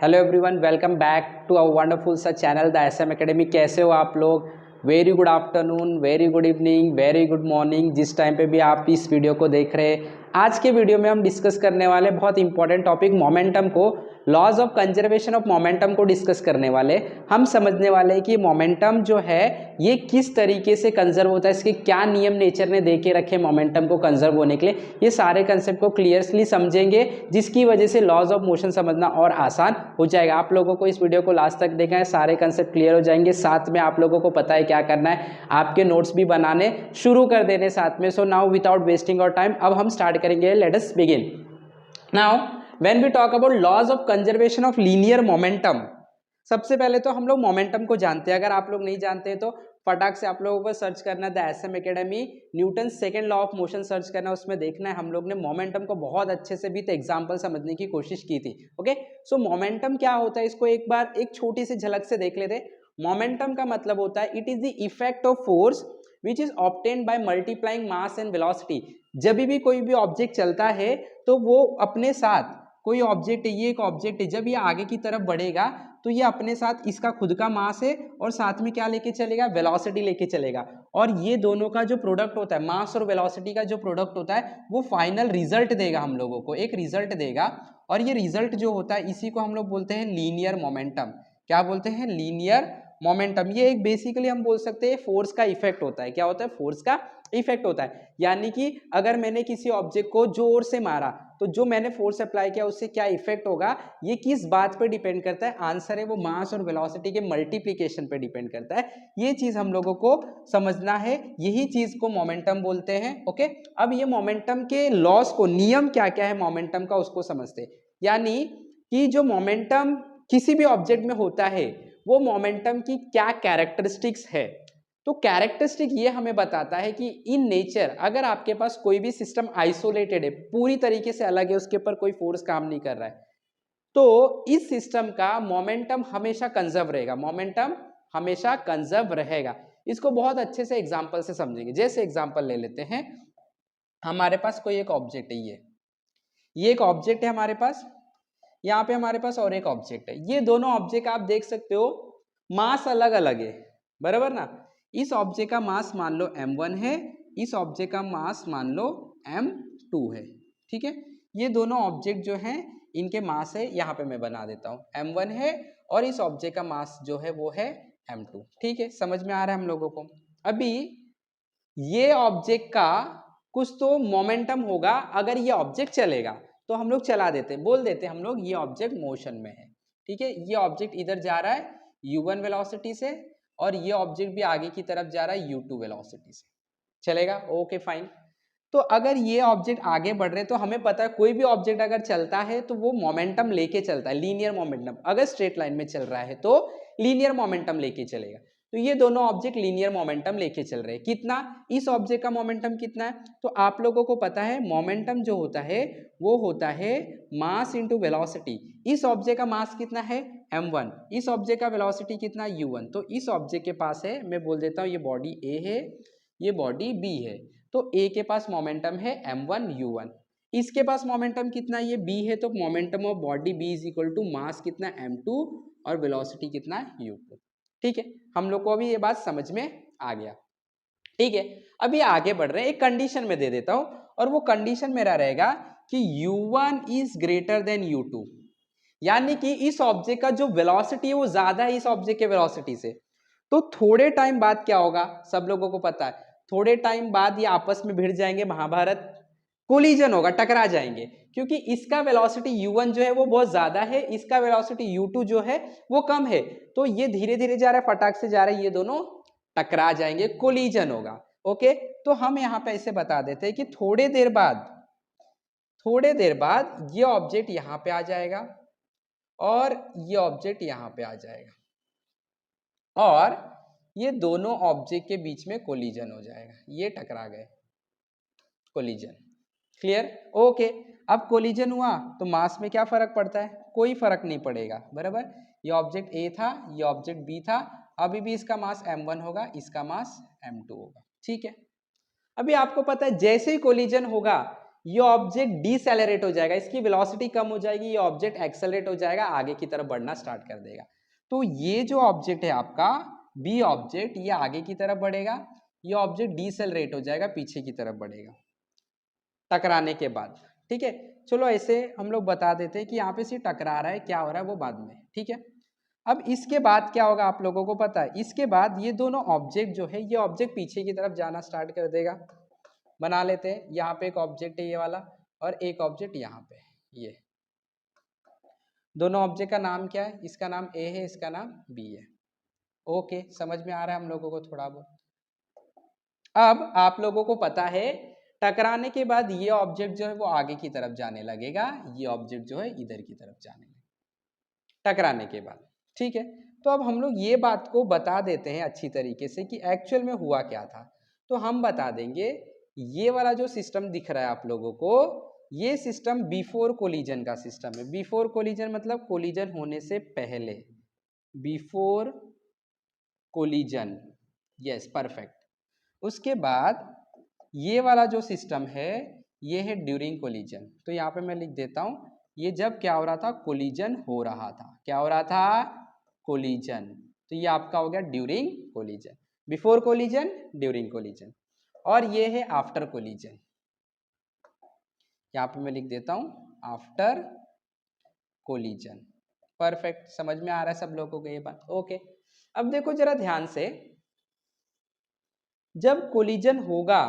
Hello everyone, welcome back to our wonderful सा channel the SM Academy. कैसे हो आप लोग? Very good afternoon, very good evening, very good morning, जिस time पे भी आप इस वीडियो को देख रहे हैं। आज के वीडियो में हम डिस्कस करने वाले बहुत इंपॉर्टेंट टॉपिक मोमेंटम को, laws of conservation of momentum को डिस्कस करने वाले। हम समझने वाले हैं कि मोमेंटम जो है ये किस तरीके से कंजर्व होता है, इसके क्या नियम नेचर ने दे के रखे मोमेंटम को कंजर्व होने के लिए। ये सारे कंसेप्ट को क्लियरली समझेंगे, जिसकी वजह से लॉज ऑफ मोशन समझना और आसान हो जाएगा। आप लोगों को इस वीडियो को लास्ट तक देखना है, सारे कंसेप्ट क्लियर हो जाएंगे। साथ में आप लोगों को पता है क्या करना है, आपके नोट्स भी बनाने शुरू कर देने साथ में। So now without wasting our time अब हम स्टार्ट करेंगे। Let us begin now. When we talk about laws of conservation of linear momentum, सबसे पहले तो हम लोग मोमेंटम को जानते हैं। अगर आप लोग नहीं जानते हैं तो फटाक से आप लोगों को सर्च करना है the SM Academy, Newton second law of motion search करना है, उसमें देखना है। हम लोग ने मोमेंटम को बहुत अच्छे से भी तो एग्जांपल समझने की कोशिश की थी। ओके, सो मोमेंटम क्या होता है, इसको एक बार एक छोटी सी झलक से देख लेते। मोमेंटम का मतलब होता है it is the effect of force which is obtained by multiplying mass and velocity. जब भी कोई भी ऑब्जेक्ट चलता है तो वो अपने साथ, कोई ऑब्जेक्ट है, ये एक ऑब्जेक्ट है, जब ये आगे की तरफ बढ़ेगा तो ये अपने साथ इसका खुद का मास है और साथ में क्या लेके चलेगा, वेलोसिटी लेके चलेगा। और ये दोनों का जो प्रोडक्ट होता है, मास और वेलोसिटी का जो प्रोडक्ट होता है, वो फाइनल रिजल्ट देगा, हम लोगों को एक रिजल्ट देगा। और ये रिजल्ट जो होता है इसी को हम लोग बोलते हैं लीनियर मोमेंटम। क्या बोलते हैं? Linear momentum. ये एक बेसिकली हम बोल सकते हैं फोर्स का इफेक्ट होता है। क्या होता है? फोर्स का इफेक्ट होता है। यानी कि अगर मैंने किसी ऑब्जेक्ट को जोर से मारा तो जो मैंने फोर्स अप्लाई किया उससे क्या इफेक्ट होगा, ये किस बात पे डिपेंड करता है? आंसर है वो मास और वेलोसिटी के मल्टीप्लिकेशन पे डिपेंड करता है। ये चीज हम लोगों को समझना है, यही चीज को मोमेंटम बोलते हैं। ओके, अब ये मोमेंटम के लॉस को, नियम क्या क्या है मोमेंटम का, उसको समझते हैं। यानी कि जो मोमेंटम किसी भी ऑब्जेक्ट में होता है वो मोमेंटम की क्या कैरेक्टरिस्टिक्स है। तो कैरेक्टरिस्टिक ये हमें बताता है कि इन नेचर अगर आपके पास कोई भी सिस्टम आइसोलेटेड है, पूरी तरीके से अलग है, उसके ऊपर कोई फोर्स काम नहीं कर रहा है, तो इस सिस्टम का मोमेंटम हमेशा कंजर्व रहेगा। मोमेंटम हमेशा कंजर्व रहेगा। इसको बहुत अच्छे से एग्जांपल से समझेंगे। जैसे एग्जांपल ले लेते हैं, हमारे पास कोई एक ऑब्जेक्ट है, ये एक ऑब्जेक्ट है हमारे पास, यहाँ पे हमारे पास और एक ऑब्जेक्ट है। ये दोनों ऑब्जेक्ट आप देख सकते हो, मास अलग अलग है, बराबर ना। इस ऑब्जेक्ट का मास मान लो m1 है, इस ऑब्जेक्ट का मास मान लो m2 है। ठीक है, ये दोनों ऑब्जेक्ट जो हैं इनके मास है, यहाँ पे मैं बना देता हूँ, m1 है और इस ऑब्जेक्ट का मास जो है वो है m2। ठीक है, समझ में आ रहा है हम लोगों को? अभी ये ऑब्जेक्ट का कुछ तो मोमेंटम होगा। अगर ये ऑब्जेक्ट चलेगा तो हम लोग चला देते, बोल देते हम लोग ये ऑब्जेक्ट मोशन में है। ठीक है, ये ऑब्जेक्ट इधर जा रहा है u1 वेलोसिटी से और ये ऑब्जेक्ट भी आगे की तरफ जा रहा है u2 वेलोसिटी से, चलेगा? Okay fine. तो अगर ये ऑब्जेक्ट आगे बढ़ रहे तो हमें पता है कोई भी ऑब्जेक्ट अगर चलता है तो वो मोमेंटम लेके चलता है, लीनियर मोमेंटम। अगर स्ट्रेट लाइन में चल रहा है तो लीनियर मोमेंटम लेके चलेगा। तो ये दोनों ऑब्जेक्ट लीनियर मोमेंटम लेके चल रहे हैं। कितना? इस ऑब्जेक्ट का मोमेंटम कितना है? तो आप लोगों को पता है मोमेंटम जो होता है वो होता है मास इंटू वेलोसिटी। इस ऑब्जेक्ट का मास कितना है? m1। इस ऑब्जेक्ट का वेलोसिटी कितना? u1। तो इस ऑब्जेक्ट के पास है, मैं बोल देता हूँ ये बॉडी a है, ये बॉडी b है। तो a के पास मोमेंटम है m1 u1, इसके पास मोमेंटम कितना? ये b है, तो momentum of body b is equal to mass कितना? m2 और वेलोसिटी कितना? u2। ठीक है, हम लोग को अभी ये बात समझ में आ गया। ठीक है, अभी आगे बढ़ रहे हैं, एक कंडीशन में दे देता हूं और वो कंडीशन मेरा रहेगा कि u1 is greater than u2। यानी कि इस ऑब्जेक्ट का जो वेलोसिटी है वो ज्यादा है इस ऑब्जेक्ट के वेलोसिटी से। तो थोड़े टाइम बाद क्या होगा, सब लोगों को पता है, थोड़े टाइम बाद ये आपस में भिड़ जाएंगे, महाभारत, कोलिजन होगा, टकरा जाएंगे। क्योंकि इसका वेलोसिटी u1 जो है वो बहुत ज्यादा है, इसका वेलोसिटी u2 जो है वो कम है। तो ये धीरे धीरे जा रहा है, फटाक से जा रहा है, ये दोनों टकरा जाएंगे, कोलिजन होगा। ओके, तो हम यहाँ पे ऐसे बता देते हैं कि थोड़े देर बाद ये ऑब्जेक्ट यहाँ पे आ जाएगा और ये ऑब्जेक्ट यहाँ पे आ जाएगा और ये दोनों ऑब्जेक्ट के बीच में कोलिजन हो जाएगा, ये टकरा गए, कोलिजन। क्लियर? ओके, अब कोलिजन हुआ तो मास में क्या फर्क पड़ता है? कोई फर्क नहीं पड़ेगा, बराबर। ये ऑब्जेक्ट A था, ये ऑब्जेक्ट B था, अभी भी इसका मास m1 होगा, इसका मास m2 होगा। ठीक है, अभी आपको पता है जैसे ही कोलिजन होगा ये ऑब्जेक्ट डिसेलेरेट हो जाएगा, इसकी वेलोसिटी कम हो जाएगी, ये ऑब्जेक्ट एक्सेलरेट हो जाएगा, आगे की तरफ बढ़ना स्टार्ट कर देगा। तो ये जो ऑब्जेक्ट है आपका बी ऑब्जेक्ट, ये आगे की तरफ बढ़ेगा, ये ऑब्जेक्ट डिसेलरेट हो जाएगा, पीछे की तरफ बढ़ेगा टकराने के बाद। ठीक है, चलो ऐसे हम लोग बता देते हैं कि यहाँ पे सिर्फ टकरा रहा है, क्या हो रहा है वो बाद में। ठीक है, अब इसके बाद क्या होगा आप लोगों को पता है, इसके बाद ये दोनों ऑब्जेक्ट जो है, ये ऑब्जेक्ट पीछे की तरफ जाना स्टार्ट कर देगा। बना लेते हैं, यहाँ पे एक ऑब्जेक्ट है ये वाला, और एक ऑब्जेक्ट यहाँ पे, ये दोनों ऑब्जेक्ट का नाम क्या है, इसका नाम ए है, इसका नाम बी है। ओके, समझ में आ रहा है हम लोगों को थोड़ा बहुत। अब आप लोगों को पता है टकराने के बाद ये ऑब्जेक्ट जो है वो आगे की तरफ जाने लगेगा, ये ऑब्जेक्ट जो है इधर की तरफ जाने लगेगा टकराने के बाद। ठीक है, तो अब हम लोग ये बात को बता देते हैं अच्छी तरीके से कि एक्चुअल में हुआ क्या था। तो हम बता देंगे, ये वाला जो सिस्टम दिख रहा है आप लोगों को, ये सिस्टम बिफोर कोलिजन का सिस्टम है। बिफोर कोलिजन मतलब कोलिजन होने से पहले, बिफोर कोलिजन, यस परफेक्ट। उसके बाद ये वाला जो सिस्टम है ये है ड्यूरिंग कोलिजन। तो यहाँ पे मैं लिख देता हूँ, ये जब क्या हो रहा था, कोलिजन हो रहा था। क्या हो रहा था, कोलिजन। तो ये आपका हो गया during collision, before collision, during collision. और ये है आफ्टर कोलिजन, यहाँ पे मैं लिख देता हूँ आफ्टर कोलिजन। परफेक्ट, समझ में आ रहा है सब लोगों को ये बात। ओके, अब देखो जरा ध्यान से, जब कोलिजन होगा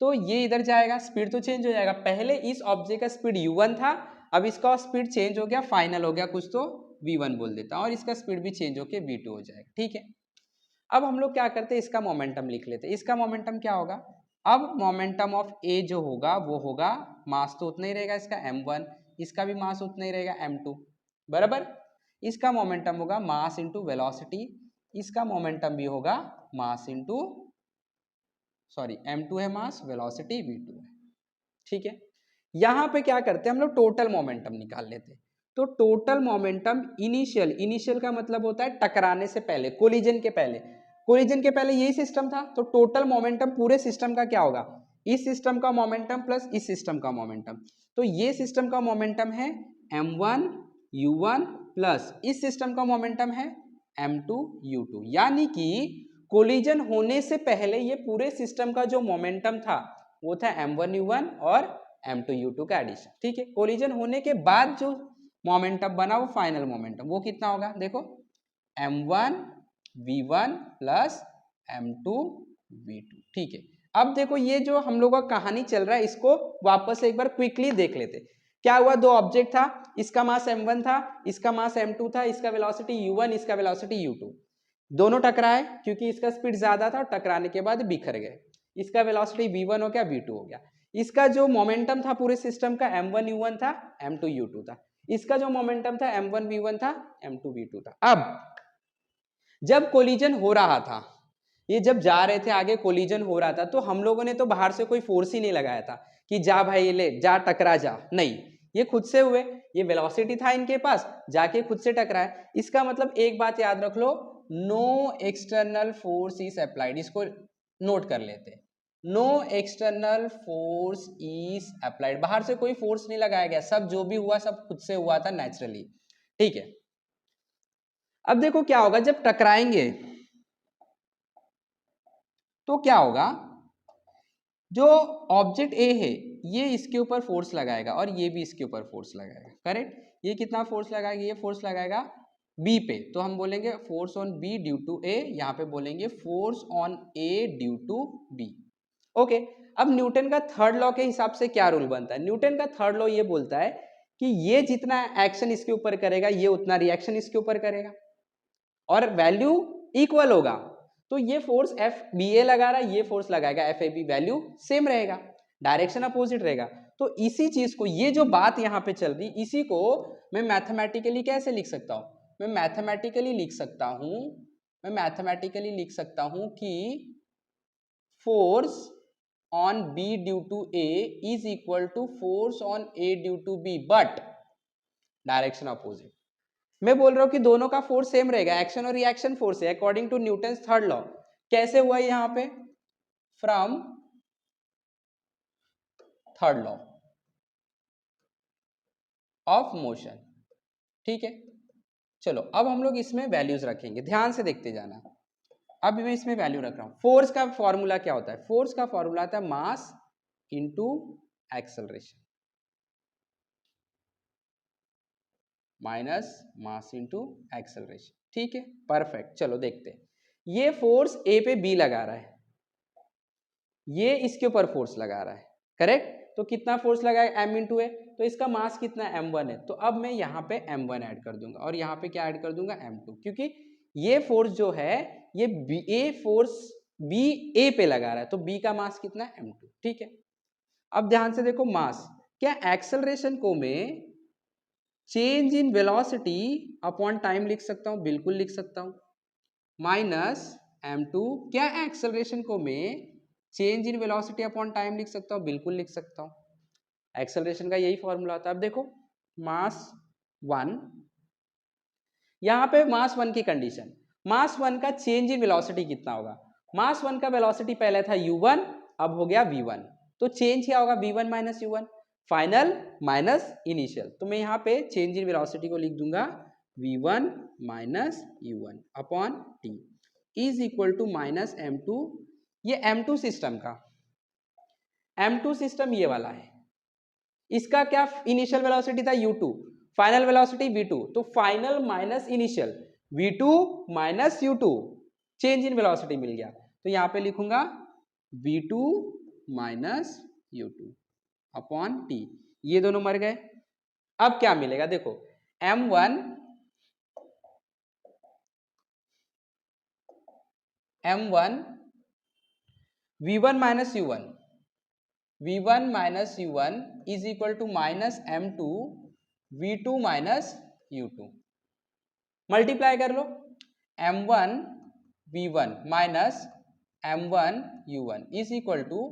तो ये इधर जाएगा, स्पीड तो चेंज हो जाएगा। पहले इस ऑब्जेक्ट का स्पीड u1 था, अब इसका स्पीड चेंज हो गया, फाइनल हो गया कुछ तो v1 बोल देता हूँ, और इसका स्पीड भी चेंज होके v2 हो जाएगा। ठीक है, अब हम लोग क्या करते हैं, इसका मोमेंटम लिख लेते हैं। इसका मोमेंटम क्या होगा, अब मोमेंटम ऑफ ए जो होगा वो होगा, मास तो उतना ही रहेगा इसका m1, इसका भी मास उतना ही रहेगा m2 बराबर। इसका मोमेंटम होगा मास इंटू वेलोसिटी, इसका मोमेंटम भी होगा मास इंटू, सॉरी m2 है मास, वेलोसिटी v2 है। ठीक है, यहां पे क्या करते हैं हम लोग, टोटल मोमेंटम निकाल लेते हैं। तो टोटल मोमेंटम इनिशियल, इनिशियल का मतलब होता है टकराने से पहले, कोलिजन के पहले, कोलिजन के पहले यही सिस्टम था। तो टोटल मोमेंटम पूरे सिस्टम का क्या होगा, इस सिस्टम का मोमेंटम प्लस इस सिस्टम का मोमेंटम। तो ये सिस्टम का मोमेंटम है m1 u1 प्लस इस सिस्टम का मोमेंटम है m2 u2, यानी कि कोलिजन होने से पहले ये पूरे सिस्टम का जो मोमेंटम था वो था m1 u1 और m2 u2 का एडिशन। ठीक है, कोलिजन होने के बाद जो मोमेंटम बना वो फाइनल मोमेंटम, वो कितना होगा देखो, m1 v1 plus m2 v2। ठीक है, अब देखो ये जो हम लोग का कहानी चल रहा है, इसको वापस से एक बार क्विकली देख लेते। क्या हुआ, दो ऑब्जेक्ट था, इसका मास m1 था, इसका मास m2 था, इसका वेलोसिटी u1, इसका वेलोसिटी u2, दोनों टकराए क्योंकि इसका स्पीड ज्यादा था और टकराने के बाद बिखर गए। इसका वेलोसिटी v1 हो गया, v2 हो गया। इसका जो मोमेंटम था पूरे सिस्टम का m1 u1 था, m2 u2 था। इसका जो मोमेंटम था m1 v1 था, m2 v2 था। अब जब कोलिजन हो रहा था, ये जब जा रहे थे आगे, कोलिजन हो रहा था, तो हम लोगों ने तो बाहर से कोई फोर्स ही नहीं लगाया था कि जा भाई ले जा टकरा जा, नहीं, ये खुद से हुए। ये वेलोसिटी था इनके पास, जाके खुद से टकराए। इसका मतलब एक बात याद रख लो, no external force is applied. इसको नोट कर लेते हैं, no external force is applied, बाहर से कोई फोर्स नहीं लगाया गया, सब जो भी हुआ सब खुद से हुआ था नेचुरली। ठीक है, अब देखो क्या होगा जब टकराएंगे तो क्या होगा, जो ऑब्जेक्ट ए है ये इसके ऊपर फोर्स लगाएगा और ये भी इसके ऊपर फोर्स लगाएगा, करेक्ट। ये कितना फोर्स लगाएगा, ये फोर्स लगाएगा बी पे, तो हम बोलेंगे force on B due to A, यहाँ पे बोलेंगे force on A due to B. Okay, अब न्यूटन का थर्ड लॉ के हिसाब से क्या रूल बनता है, न्यूटन का थर्ड लॉ ये बोलता है कि ये जितना एक्शन इसके ऊपर करेगा ये उतना रिएक्शन इसके ऊपर करेगा और वैल्यू इक्वल होगा। तो ये फोर्स एफ बी ए लगा रहा है, ये फोर्स लगाएगा F A B, value same रहेगा, डायरेक्शन अपोजिट रहेगा। तो इसी चीज को, ये जो बात यहाँ पे चल रही, इसी को मैं मैथमेटिकली कैसे लिख सकता हूँ, मैं मैथमेटिकली लिख सकता हूँ, मैं मैथमेटिकली लिख सकता हूँ कि force on B due to A is equal to force on A due to B but direction opposite. मैं बोल रहा हूं कि दोनों का फोर्स सेम रहेगा, एक्शन और रिएक्शन फोर्स है according to Newton third law. कैसे हुआ यहां पे, from third law of motion. ठीक है, चलो अब हम लोग इसमें वैल्यूज रखेंगे, ध्यान से देखते जाना। अब मैं इसमें वैल्यू रख रहा हूं। फोर्स का फॉर्मूला क्या होता है? फोर्स का फॉर्मूला होता है mass into acceleration minus mass into acceleration. ठीक है, परफेक्ट। चलो देखते हैं। ये फोर्स ए पे बी लगा रहा है, ये इसके ऊपर फोर्स लगा रहा है, करेक्ट। तो कितना फोर्स लगाएगा? एम इंटू ए। तो इसका मास कितना है? m1 है। तो अब मैं यहाँ पे m1 ऐड कर दूंगा और यहाँ पे क्या ऐड कर दूंगा? m2, क्योंकि ये फोर्स जो है ये ए फोर्स बी ए पे लगा रहा है, तो बी का मास कितना है? m2। ठीक है, अब ध्यान से देखो मास, क्या एक्सेलरेशन को मैं change in velocity upon time लिख सकता हूं? बिल्कुल लिख सकता हूं। माइनस m2, क्या एक्सेलरेशन को मैं change in velocity upon time लिख सकता हूं? बिल्कुल लिख सकता हूं। एक्सेलरेशन का यही फॉर्मूला होता है। अब देखो मास 1, यहां पे मास 1 की कंडीशन, मास 1 का चेंज इन वेलोसिटी कितना होगा? मास 1 का वेलोसिटी पहले था u1, अब हो गया v1, तो चेंज क्या होगा? v1 minus u1, final minus initial. तो मैं यहाँ पे चेंज इन वेलोसिटी को लिख दूंगा v1 minus u1 upon t is equal to minus m2। ये m2 सिस्टम का, m2 सिस्टम ये वाला है, इसका क्या इनिशियल वेलोसिटी था? u2, फाइनल वेलोसिटी v2, तो final minus initial v2 minus u2, change in velocity मिल गया। तो यहां पे लिखूंगा v2 minus u2 upon t, ये दोनों मर गए। अब क्या मिलेगा? देखो m1 v1 minus u1, v1 minus u1 is equal to minus m2 v2 minus u2। Multiply कर लो, m1 v1 minus m1 u1 is equal to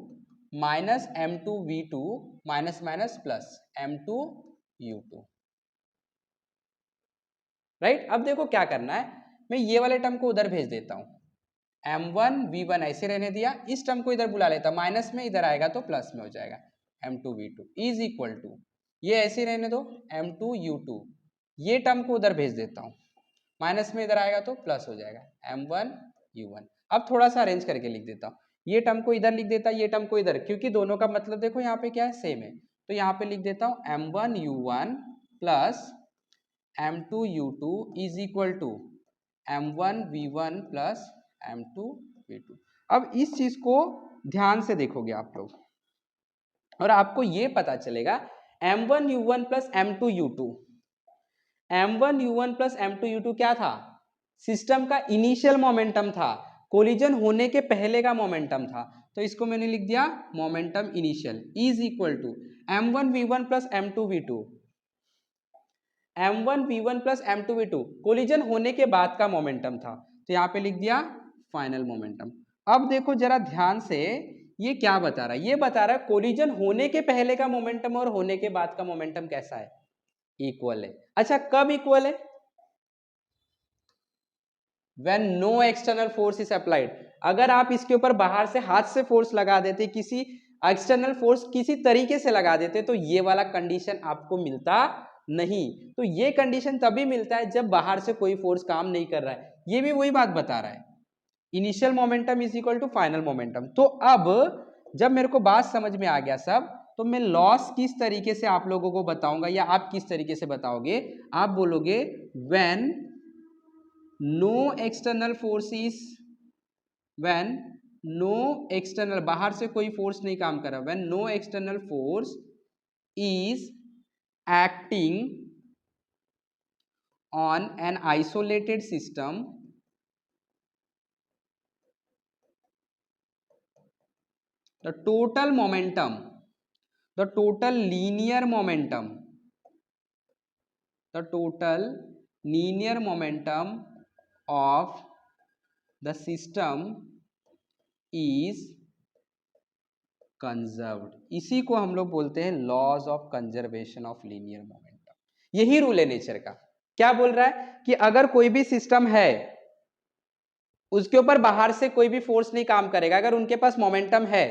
minus m2 v2 minus minus plus m2 u2। Right, अब देखो क्या करना है, मैं ये वाले टर्म को उधर भेज देता हूं, m1 v1 ऐसे रहने दिया, इस टर्म को इधर बुला लेता, माइनस में इधर आएगा तो प्लस में हो जाएगा, m2 v2 is equal to, ये ऐसे रहने दो m2 u2, ये टर्म को उधर भेज देता हूं, माइनस में इधर आएगा तो प्लस हो जाएगा m1 u1। अब थोड़ा सा अरेंज करके लिख देता हूं, ये टर्म को इधर लिख देता, ये टर्म को इधर, क्योंकि दोनों का मतलब देखो यहाँ पे क्या है? सेम है। तो यहाँ पे लिख देता हूं m1 u1 plus m2 u2 is equal to m1 v1 plus m2 v2। अब इस चीज को ध्यान से देखोगे आप लोग और आपको ये पता चलेगा m1 u1 plus m2 u2, m1 u1 plus m2 u2 क्या था? सिस्टम का इनिशियल मोमेंटम था, कोलिजन होने के पहले का मोमेंटम था, तो इसको मैंने लिख दिया momentum initial is equal to m1 v1 plus m2 v2, m1 v1 plus m2 v2 collision होने के बाद का मोमेंटम था, तो यहाँ पे लिख दिया फाइनल मोमेंटम। अब देखो जरा ध्यान से, ये क्या बता रहा है? ये बता रहा है कोलिजन होने के पहले का मोमेंटम और होने के बाद का मोमेंटम कैसा है? इक्वल है। अच्छा, कब इक्वल है? When no external force is applied, अगर आप इसके ऊपर बाहर से हाथ से फोर्स लगा देते, किसी एक्सटर्नल फोर्स किसी तरीके से लगा देते, तो ये वाला कंडीशन आपको मिलता नहीं। तो ये कंडीशन तभी मिलता है जब बाहर से कोई फोर्स काम नहीं कर रहा है। ये भी वही बात बता रहा है, initial momentum is equal to final momentum. तो अब जब मेरे को बात समझ में आ गया सब, तो मैं लॉस किस तरीके से आप लोगों को बताऊंगा या आप किस तरीके से बताओगे? आप बोलोगे when no external force is, when no external, बाहर से कोई फोर्स नहीं काम कर रहा, when no external force is acting on an isolated system, the total momentum, the total linear momentum, the total linear momentum of the system is conserved। इसी को हम लोग बोलते हैं laws of conservation of linear momentum. यही rule है nature का। क्या बोल रहा है कि अगर कोई भी सिस्टम है, उसके ऊपर बाहर से कोई भी फोर्स नहीं काम करेगा, अगर उनके पास मोमेंटम है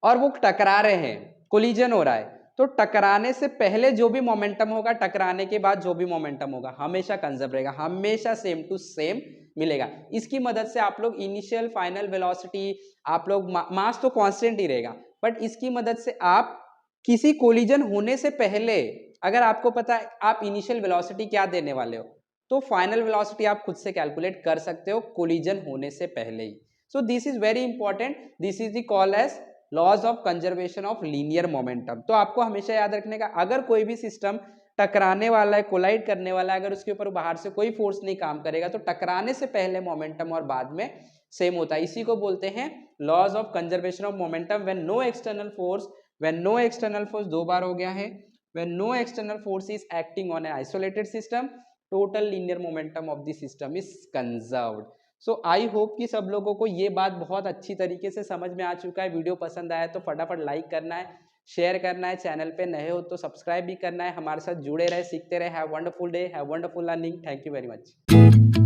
और वो टकरा रहे हैं, कोलिजन हो रहा है तो टकराने से पहले जो भी मोमेंटम होगा, टकराने के बाद जो भी मोमेंटम होगा, हमेशा कंजर्व रहेगा, हमेशा सेम टू सेम मिलेगा। इसकी मदद से आप लोग इनिशियल फाइनल वेलोसिटी, आप लोग मास तो कांस्टेंट ही रहेगा, बट इसकी मदद से आप किसी कोलिजन होने से पहले अगर आपको पता है आप इनिशियल वेलोसिटी क्या देने वाले हो, तो फाइनल वेलोसिटी आप खुद से कैलकुलेट कर सकते हो कोलिजन होने से पहले ही। So this is very important, this is the call as laws of conservation of linear momentum. तो आपको हमेशा याद रखने का, अगर कोई भी सिस्टम टकराने वाला है, कोलाइड करने वाला है, अगर उसके ऊपर बाहर से कोई फोर्स नहीं काम करेगा तो टकराने से पहले मोमेंटम और बाद में सेम होता है। इसी को बोलते हैं laws of conservation of momentum when no external force, when no external force, दो बार हो गया है, when no external force is acting on an isolated system, total linear momentum of the system is conserved. So I hope कि सब लोगों को ये बात बहुत अच्छी तरीके से समझ में आ चुका है। वीडियो पसंद आया तो फटाफट लाइक करना है, शेयर करना है, चैनल पे नए हो तो सब्सक्राइब भी करना है। हमारे साथ जुड़े रहे, सीखते रहे। Have wonderful day, have wonderful learning. Thank you very much.